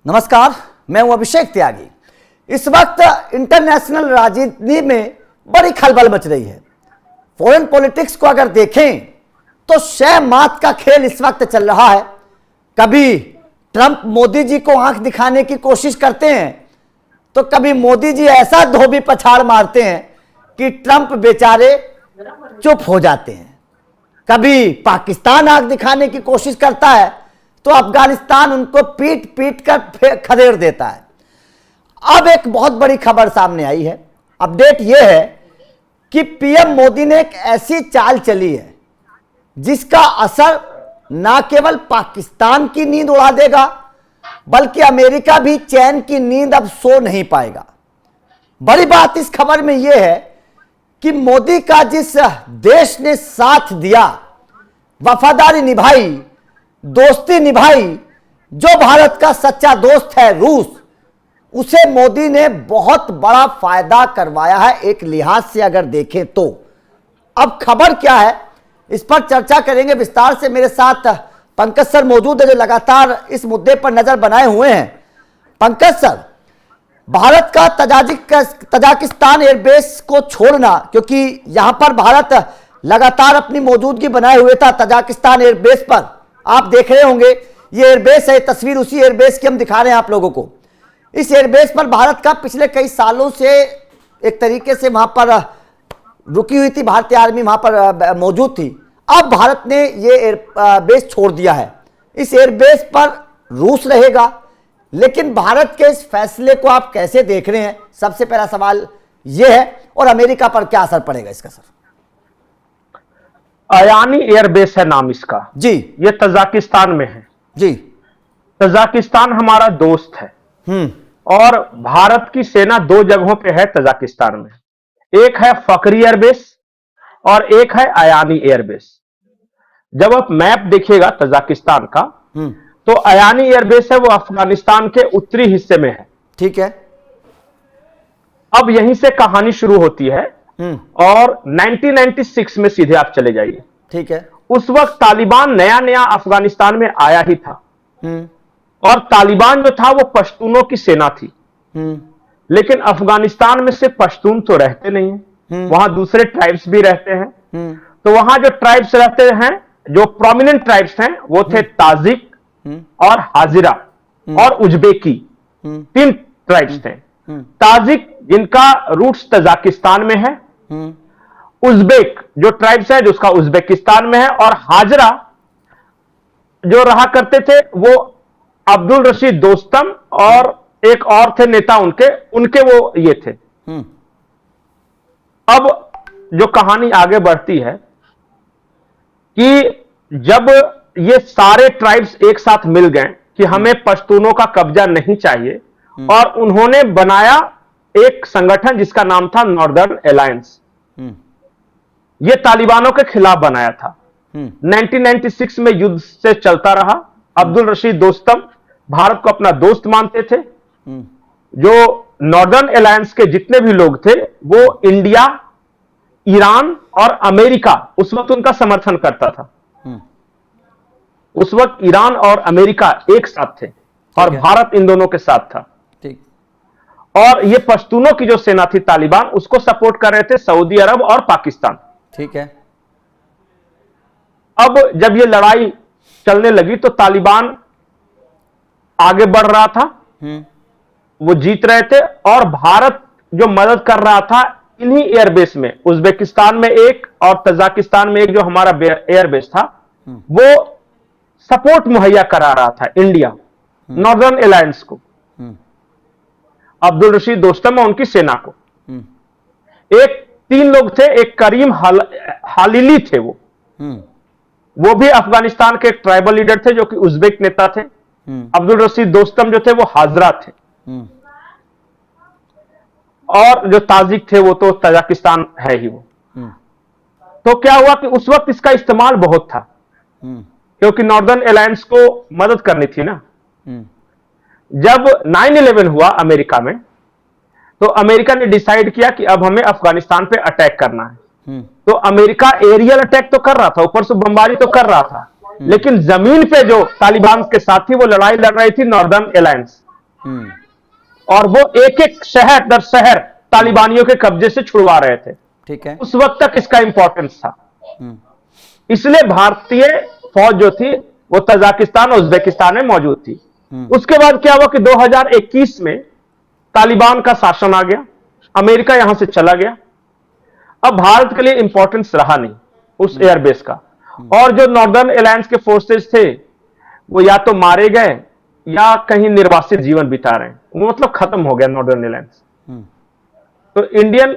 नमस्कार, मैं हूं अभिषेक त्यागी। इस वक्त इंटरनेशनल राजनीति में बड़ी खलबल मच रही है। फॉरेन पॉलिटिक्स को अगर देखें तो शह मात का खेल इस वक्त चल रहा है। कभी ट्रंप मोदी जी को आंख दिखाने की कोशिश करते हैं तो कभी मोदी जी ऐसा धोबी पछाड़ मारते हैं कि ट्रंप बेचारे चुप हो जाते हैं। कभी पाकिस्तान आंख दिखाने की कोशिश करता है तो अफगानिस्तान उनको पीट पीट कर खदेड़ देता है। अब एक बहुत बड़ी खबर सामने आई है। अपडेट यह है कि पीएम मोदी ने एक ऐसी चाल चली है जिसका असर ना केवल पाकिस्तान की नींद उड़ा देगा बल्कि अमेरिका भी चैन की नींद अब सो नहीं पाएगा। बड़ी बात इस खबर में यह है कि मोदी का जिस देश ने साथ दिया, वफादारी निभाई, दोस्ती निभाई, जो भारत का सच्चा दोस्त है रूस, उसे मोदी ने बहुत बड़ा फायदा करवाया है एक लिहाज से अगर देखें तो। अब खबर क्या है इस पर चर्चा करेंगे विस्तार से। मेरे साथ पंकज सर मौजूद है जो लगातार इस मुद्दे पर नजर बनाए हुए हैं। पंकज सर, भारत का तजाकिस्तान एयरबेस को छोड़ना, क्योंकि यहां पर भारत लगातार अपनी मौजूदगी बनाए हुए था तजाकिस्तान एयरबेस पर। आप देख रहे होंगे ये एयरबेस है, तस्वीर उसी एयरबेस की हम दिखा रहे हैं आप लोगों को। इस एयरबेस पर भारत का पिछले कई सालों से एक तरीके से वहां पर रुकी हुई थी भारतीय आर्मी, वहां पर मौजूद थी। अब भारत ने ये एयरबेस छोड़ दिया है। इस एयरबेस पर रूस रहेगा, लेकिन भारत के इस फैसले को आप कैसे देख रहे हैं? सबसे पहला सवाल यह है। और अमेरिका पर क्या असर पड़ेगा इसका सर? अयानी एयरबेस है नाम इसका जी। ये तजाकिस्तान में है जी। तजाकिस्तान हमारा दोस्त है और भारत की सेना दो जगहों पे है तजाकिस्तान में। एक है फकरी एयरबेस और एक है अयानी एयरबेस। जब आप मैप देखिएगा तजाकिस्तान का तो अयानी एयरबेस है वो अफगानिस्तान के उत्तरी हिस्से में है। ठीक है। अब यहीं से कहानी शुरू होती है और 1996 में सीधे आप चले जाइए। ठीक है। उस वक्त तालिबान नया नया अफगानिस्तान में आया ही था और तालिबान जो था वो पश्तूनों की सेना थी। लेकिन अफगानिस्तान में सिर्फ पश्तून तो रहते नहीं है, वहां दूसरे ट्राइब्स भी रहते हैं। तो वहां जो ट्राइब्स रहते हैं, जो प्रोमिनेंट ट्राइब्स हैं, वो थे ताजिक और हाजिरा और उज्बेकी। तीन ट्राइब्स थे। ताजिक जिनका रूट्स तजाकिस्तान में है, उज्बेक जो ट्राइब्स है जो उसका उज्बेकिस्तान में है, और हाजरा जो रहा करते थे वो अब्दुल रशीद दोस्तम और एक और थे नेता उनके वो ये थे। अब जो कहानी आगे बढ़ती है कि जब ये सारे ट्राइब्स एक साथ मिल गए कि हमें पश्तूनों का कब्जा नहीं चाहिए, और उन्होंने बनाया एक संगठन जिसका नाम था नॉर्दर्न अलायंस। यह तालिबानों के खिलाफ बनाया था। 1996 में युद्ध से चलता रहा। अब्दुल रशीद दोस्तम भारत को अपना दोस्त मानते थे। जो नॉर्दर्न अलायंस के जितने भी लोग थे वो इंडिया, ईरान और अमेरिका उस वक्त उनका समर्थन करता था। उस वक्त ईरान और अमेरिका एक साथ थे और भारत इन दोनों के साथ था। ठीक। और ये पश्तूनों की जो सेना थी तालिबान, उसको सपोर्ट कर रहे थे सऊदी अरब और पाकिस्तान। ठीक है। अब जब ये लड़ाई चलने लगी तो तालिबान आगे बढ़ रहा था, वो जीत रहे थे, और भारत जो मदद कर रहा था इन्हीं एयरबेस में, उज्बेकिस्तान में एक और तजाकिस्तान में एक जो हमारा एयरबेस था, वो सपोर्ट मुहैया करा रहा था इंडिया नॉर्दर्न अलायंस को, अब्दुल रशीद दोस्तम और उनकी सेना को। एक तीन लोग थे, एक करीम हालिली थे, वो भी अफगानिस्तान के एक ट्राइबल लीडर थे जो कि उज्बेक नेता थे। अब्दुल रशीद दोस्तम जो थे वो हाजरा थे, और जो ताजिक थे वो तो तजाकिस्तान है ही वो। तो क्या हुआ कि उस वक्त इसका इस्तेमाल बहुत था क्योंकि नॉर्दर्न अलायंस को मदद करनी थी ना। जब 9/11 हुआ अमेरिका में, तो अमेरिका ने डिसाइड किया कि अब हमें अफगानिस्तान पे अटैक करना है। तो अमेरिका एरियल अटैक तो कर रहा था, ऊपर से बमबारी तो कर रहा था, लेकिन जमीन पे जो तालिबान के साथ थी वो लड़ाई लड़ रही थी नॉर्दर्न अलायंस। और वो एक एक शहर दर शहर तालिबानियों के कब्जे से छुड़वा रहे थे। ठीक है। उस वक्त तक इसका इंपॉर्टेंस था। इसलिए भारतीय फौज जो थी वो तजाकिस्तान और उज्बेकिस्तान में मौजूद थी। उसके बाद क्या हुआ कि 2021 में तालिबान का शासन आ गया, अमेरिका यहां से चला गया। अब भारत के लिए इंपॉर्टेंस रहा नहीं उस एयरबेस का, और जो नॉर्दर्न अलायंस के फोर्सेस थे वो या तो मारे गए या कहीं निर्वासित जीवन बिता रहे हैं, वो मतलब खत्म हो गया नॉर्दर्न अलायंस। तो इंडियन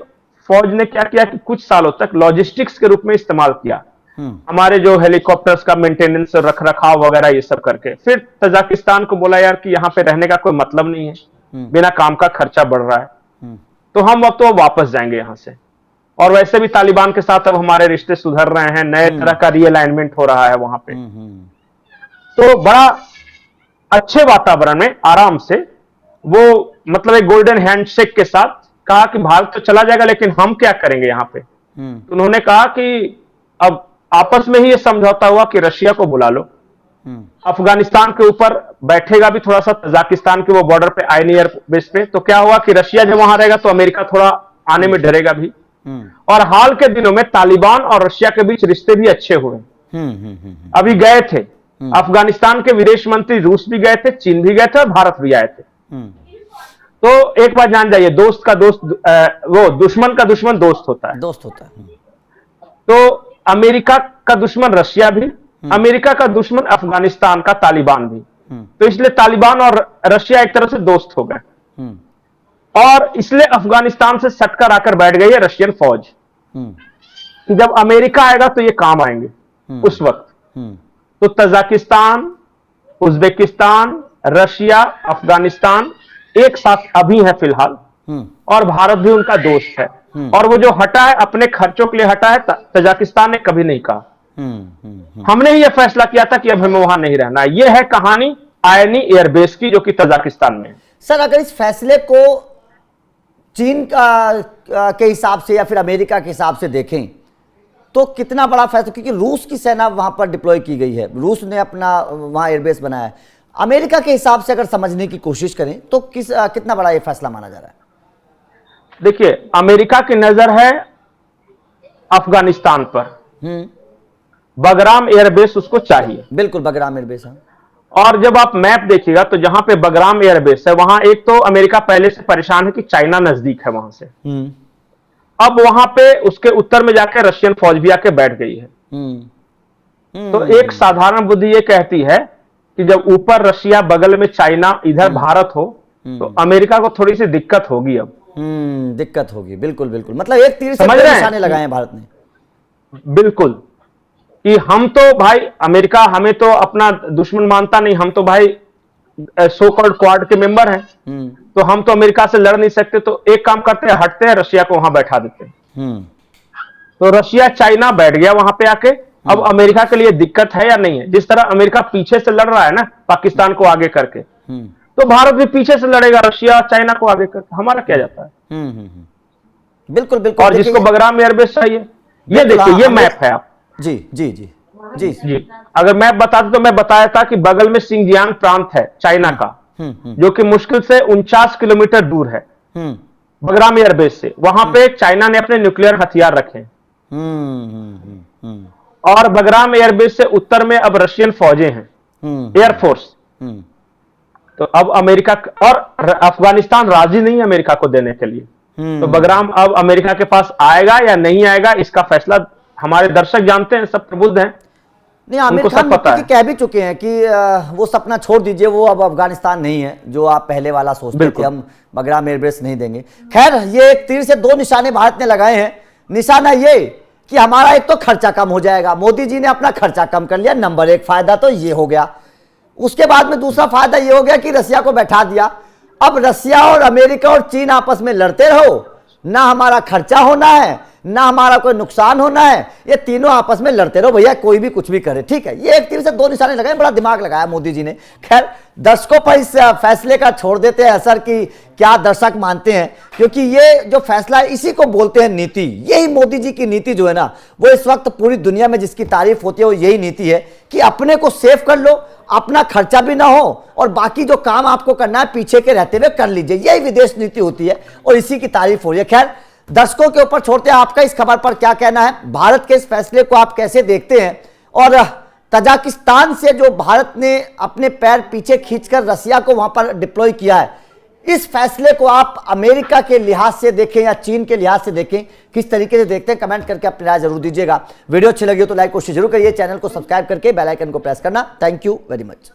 फौज ने क्या किया कि कुछ सालों तक लॉजिस्टिक्स के रूप में इस्तेमाल किया, हमारे जो हेलीकॉप्टर्स का मेंटेनेंस और रख रखाव वगैरह ये सब करके। फिर तजाकिस्तान को बोला यार कि यहां पे रहने का कोई मतलब नहीं है, बिना काम का खर्चा बढ़ रहा है, तो हम अब तो वापस जाएंगे यहां से। और वैसे भी तालिबान के साथ अब हमारे रिश्ते सुधर रहे हैं, नए तरह का रीअलाइनमेंट हो रहा है वहां पे। तो बड़ा अच्छे वातावरण में आराम से वो मतलब एक गोल्डन हैंडशेक के साथ कहा कि भारत तो चला जाएगा लेकिन हम क्या करेंगे यहां पे। तो उन्होंने कहा कि अब आपस में ही ये समझौता हुआ कि रशिया को बुला लो, अफगानिस्तान के ऊपर बैठेगा भी थोड़ा सा तजाकिस्तान के वो बॉर्डर पे आईनी एयर बेस पे। तो क्या हुआ कि रशिया जब वहां रहेगा तो अमेरिका थोड़ा आने में डरेगा भी। और हाल के दिनों में तालिबान और रशिया के बीच रिश्ते भी अच्छे हुए। अभी गए थे अफगानिस्तान के विदेश मंत्री, रूस भी गए थे, चीन भी गए थे और भारत भी आए थे। तो एक बात जान जाइए, दोस्त का दोस्त वो दुश्मन का दुश्मन दोस्त होता है। तो अमेरिका का दुश्मन रशिया भी, अमेरिका का दुश्मन अफगानिस्तान का तालिबान भी। तो इसलिए तालिबान और रशिया एक तरह से दोस्त हो गए, और इसलिए अफगानिस्तान से सटकर आकर बैठ गई है रशियन फौज कि जब अमेरिका आएगा तो ये काम आएंगे उस वक्त। तो तजाकिस्तान, उज्बेकिस्तान, रशिया, अफगानिस्तान एक साथ अभी है फिलहाल, और भारत भी उनका दोस्त है। और वो जो हटा है अपने खर्चों के लिए हटा है, तजाकिस्तान ने कभी नहीं कहा। हमने ही यह फैसला किया था कि अब हमें वहां नहीं रहना है। यह है कहानी आयनी एयरबेस की जो कि तजाकिस्तान में है। सर, अगर इस फैसले को चीन के हिसाब से या फिर अमेरिका के हिसाब से देखें तो कितना बड़ा फैसला, क्योंकि रूस की सेना वहां पर डिप्लॉय की गई है, रूस ने अपना वहां एयरबेस बनाया है। अमेरिका के हिसाब से अगर समझने की कोशिश करें तो कितना बड़ा यह फैसला माना जा रहा है? देखिए, अमेरिका की नजर है अफगानिस्तान पर, बगराम एयरबेस उसको चाहिए। बिल्कुल, बगराम एयरबेस है। और जब आप मैप देखिएगा तो जहां पे बगराम एयरबेस है वहां एक तो अमेरिका पहले से परेशान है कि चाइना नजदीक है वहां से। अब वहां पे उसके उत्तर में जाकर रशियन फौज भी आके बैठ गई है। तो एक साधारण बुद्धि ये कहती है कि जब ऊपर रशिया, बगल में चाइना, इधर भारत हो तो अमेरिका को थोड़ी सी दिक्कत होगी। अब दिक्कत होगी, बिल्कुल बिल्कुल। मतलब एक तीर से दो निशाने लगाए हैं भारत ने। बिल्कुल, कि हम तो भाई अमेरिका हमें तो अपना दुश्मन मानता नहीं, हम तो भाई सो कॉल्ड क्वाड के मेंबर हैं, तो हम तो अमेरिका से लड़ नहीं सकते। तो एक काम करते हैं, हटते हैं, रशिया को वहां बैठा देते हैं। तो रशिया, चाइना बैठ गया वहां पे आके। अब अमेरिका के लिए दिक्कत है या नहीं है? जिस तरह अमेरिका पीछे से लड़ रहा है ना पाकिस्तान को आगे करके, तो भारत भी पीछे से लड़ेगा रशिया, चाइना को आगे करके। हमारा क्या जाता है? बिल्कुल बिल्कुल। और जिसको बगराम एयरबेस चाहिए, ये देखिए, ये मैप है आप। जी जी जी जी जी। अगर मैप बता दूं तो मैं बताया था कि बगल में सिंजियांग प्रांत है चाइना का, जो कि मुश्किल से 49 किलोमीटर दूर है बगराम एयरबेस से। वहां पे चाइना ने अपने न्यूक्लियर हथियार रखे। और बगराम एयरबेस से उत्तर में अब रशियन फौजें हैं, एयरफोर्स। तो अब अमेरिका और अफगानिस्तान राजी नहीं है अमेरिका को देने के लिए। तो बगराम अब अमेरिका के पास आएगा या नहीं आएगा, इसका फैसला हमारे दर्शक जानते हैं, सब प्रबुद्ध हैं। नहीं, आमिर खान कह भी चुके हैं कि वो सपना छोड़ दीजिए, वो अब अफगानिस्तान नहीं है जो आप पहले वाला सोचते थे, हम बगराम एयरबेस नहीं देंगे। खैर, ये एक तीर से दो निशाने भारत ने लगाए हैं। निशाना ये कि हमारा एक तो खर्चा कम हो जाएगा, मोदी जी ने अपना खर्चा कम कर लिया, नंबर एक फायदा तो ये हो गया। उसके बाद में दूसरा फायदा ये हो गया कि रसिया को बैठा दिया। अब रसिया और अमेरिका और चीन आपस में लड़ते रहो, ना हमारा खर्चा होना है, ना हमारा कोई नुकसान होना है, ये तीनों आपस में लड़ते रहो भैया, कोई भी कुछ भी करे, ठीक है। ये एक तीर से दो निशाने लगाए, बड़ा दिमाग लगाया मोदी जी ने। खैर, दर्शकों पर इस फैसले का छोड़ देते हैं असर कि क्या दर्शक मानते हैं, क्योंकि ये जो फैसला है इसी को बोलते हैं नीति। यही मोदी जी की नीति जो है ना, वो इस वक्त पूरी दुनिया में जिसकी तारीफ होती है वो यही नीति है कि अपने को सेव कर लो, अपना खर्चा भी ना हो, और बाकी जो काम आपको करना है पीछे के रहते हुए कर लीजिए। यही विदेश नीति होती है और इसी की तारीफ हो रही है। खैर, दर्शकों के ऊपर छोड़ते हैं, आपका इस खबर पर क्या कहना है, भारत के इस फैसले को आप कैसे देखते हैं, और तजाकिस्तान से जो भारत ने अपने पैर पीछे खींचकर रसिया को वहां पर डिप्लॉय किया है, इस फैसले को आप अमेरिका के लिहाज से देखें या चीन के लिहाज से देखें, किस तरीके से देखते हैं, कमेंट करके अपनी राय जरूर दीजिएगा। वीडियो अच्छी लगी हो तो लाइक कोशिश जरूर करिए, चैनल को सब्सक्राइब करके बेल आइकन को प्रेस करना। Thank you very much.